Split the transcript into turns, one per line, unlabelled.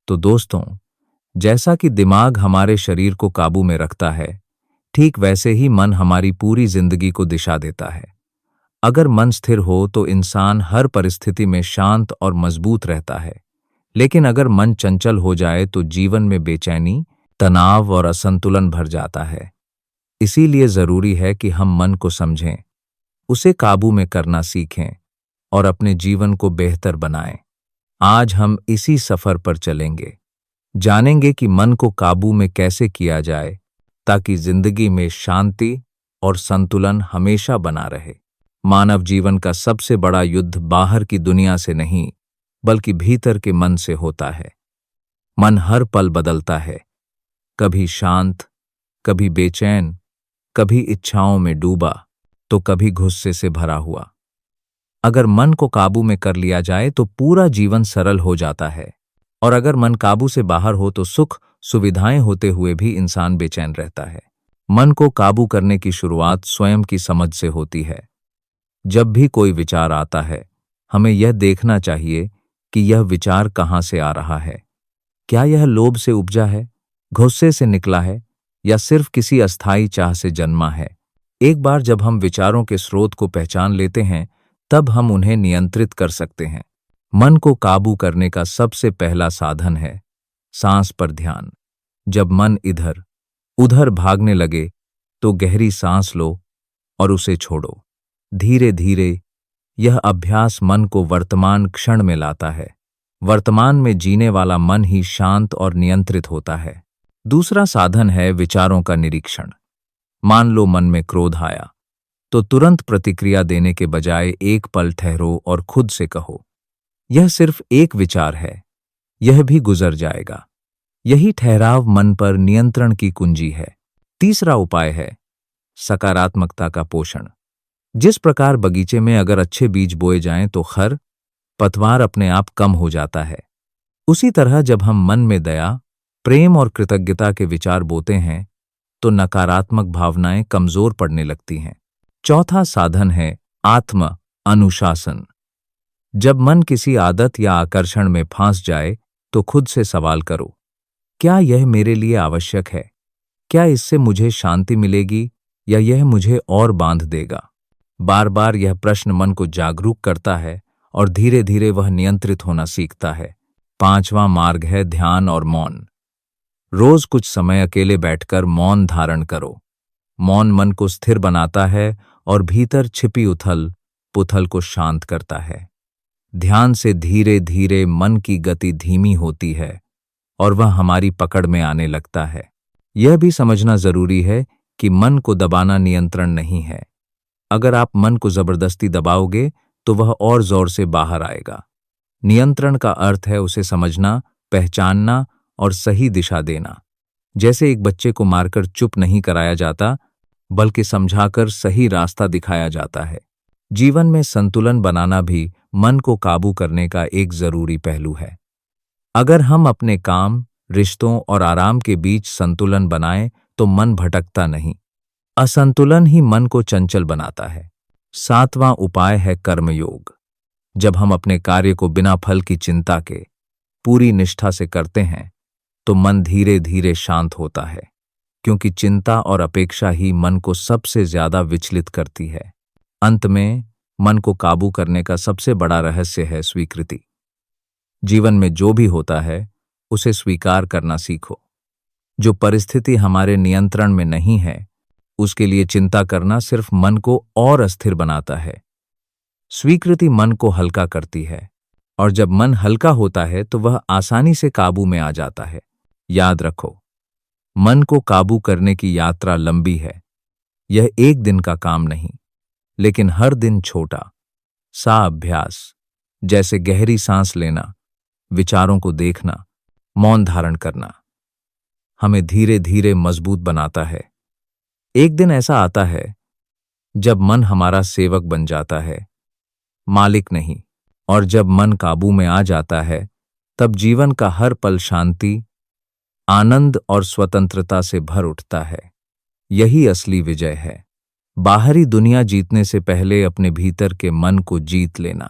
तो दोस्तों, जैसा कि दिमाग हमारे शरीर को काबू में रखता है, ठीक वैसे ही मन हमारी पूरी जिंदगी को दिशा देता है। अगर मन स्थिर हो तो इंसान हर परिस्थिति में शांत और मजबूत रहता है, लेकिन अगर मन चंचल हो जाए तो जीवन में बेचैनी, तनाव और असंतुलन भर जाता है। इसीलिए जरूरी है कि हम मन को समझें, उसे काबू में करना सीखें और अपने जीवन को बेहतर बनाएं। आज हम इसी सफर पर चलेंगे, जानेंगे कि मन को काबू में कैसे किया जाए ताकि जिंदगी में शांति और संतुलन हमेशा बना रहे। मानव जीवन का सबसे बड़ा युद्ध बाहर की दुनिया से नहीं, बल्कि भीतर के मन से होता है। मन हर पल बदलता है, कभी शांत, कभी बेचैन, कभी इच्छाओं में डूबा, तो कभी गुस्से से भरा हुआ। अगर मन को काबू में कर लिया जाए तो पूरा जीवन सरल हो जाता है, और अगर मन काबू से बाहर हो तो सुख सुविधाएं होते हुए भी इंसान बेचैन रहता है। मन को काबू करने की शुरुआत स्वयं की समझ से होती है। जब भी कोई विचार आता है, हमें यह देखना चाहिए कि यह विचार कहाँ से आ रहा है। क्या यह लोभ से उपजा है, गुस्से से निकला है, या सिर्फ किसी अस्थायी चाह से जन्मा है? एक बार जब हम विचारों के स्रोत को पहचान लेते हैं, तब हम उन्हें नियंत्रित कर सकते हैं। मन को काबू करने का सबसे पहला साधन है सांस पर ध्यान। जब मन इधर उधर भागने लगे तो गहरी सांस लो और उसे छोड़ो। धीरे धीरे यह अभ्यास मन को वर्तमान क्षण में लाता है। वर्तमान में जीने वाला मन ही शांत और नियंत्रित होता है। दूसरा साधन है विचारों का निरीक्षण। मान लो मन में क्रोध आया, तो तुरंत प्रतिक्रिया देने के बजाय एक पल ठहरो और खुद से कहो, यह सिर्फ एक विचार है, यह भी गुजर जाएगा। यही ठहराव मन पर नियंत्रण की कुंजी है। तीसरा उपाय है सकारात्मकता का पोषण। जिस प्रकार बगीचे में अगर अच्छे बीज बोए जाएं तो खर पतवार अपने आप कम हो जाता है, उसी तरह जब हम मन में दया, प्रेम और कृतज्ञता के विचार बोते हैं तो नकारात्मक भावनाएं कमजोर पड़ने लगती हैं। चौथा साधन है आत्म अनुशासन। जब मन किसी आदत या आकर्षण में फंस जाए तो खुद से सवाल करो, क्या यह मेरे लिए आवश्यक है? क्या इससे मुझे शांति मिलेगी या यह मुझे और बांध देगा? बार बार यह प्रश्न मन को जागरूक करता है और धीरे धीरे वह नियंत्रित होना सीखता है। पांचवां मार्ग है ध्यान और मौन। रोज कुछ समय अकेले बैठकर मौन धारण करो। मौन मन को स्थिर बनाता है और भीतर छिपी उथल पुथल को शांत करता है। ध्यान से धीरे धीरे मन की गति धीमी होती है और वह हमारी पकड़ में आने लगता है। यह भी समझना जरूरी है कि मन को दबाना नियंत्रण नहीं है। अगर आप मन को जबरदस्ती दबाओगे तो वह और जोर से बाहर आएगा। नियंत्रण का अर्थ है उसे समझना, पहचानना और सही दिशा देना। जैसे एक बच्चे को मारकर चुप नहीं कराया जाता, बल्कि समझाकर सही रास्ता दिखाया जाता है। जीवन में संतुलन बनाना भी मन को काबू करने का एक जरूरी पहलू है। अगर हम अपने काम, रिश्तों और आराम के बीच संतुलन बनाएं तो मन भटकता नहीं। असंतुलन ही मन को चंचल बनाता है। सातवां उपाय है कर्मयोग। जब हम अपने कार्य को बिना फल की चिंता के पूरी निष्ठा से करते हैं तो मन धीरे धीरे शांत होता है, क्योंकि चिंता और अपेक्षा ही मन को सबसे ज्यादा विचलित करती है। अंत में मन को काबू करने का सबसे बड़ा रहस्य है स्वीकृति। जीवन में जो भी होता है उसे स्वीकार करना सीखो। जो परिस्थिति हमारे नियंत्रण में नहीं है, उसके लिए चिंता करना सिर्फ मन को और अस्थिर बनाता है। स्वीकृति मन को हल्का करती है, और जब मन हल्का होता है तो वह आसानी से काबू में आ जाता है। याद रखो, मन को काबू करने की यात्रा लंबी है। यह एक दिन का काम नहीं, लेकिन हर दिन छोटा सा अभ्यास, जैसे गहरी सांस लेना, विचारों को देखना, मौन धारण करना, हमें धीरे धीरे मजबूत बनाता है। एक दिन ऐसा आता है जब मन हमारा सेवक बन जाता है, मालिक नहीं। और जब मन काबू में आ जाता है, तब जीवन का हर पल शांति, आनंद और स्वतंत्रता से भर उठता है। यही असली विजय है। बाहरी दुनिया जीतने से पहले अपने भीतर के मन को जीत लेना।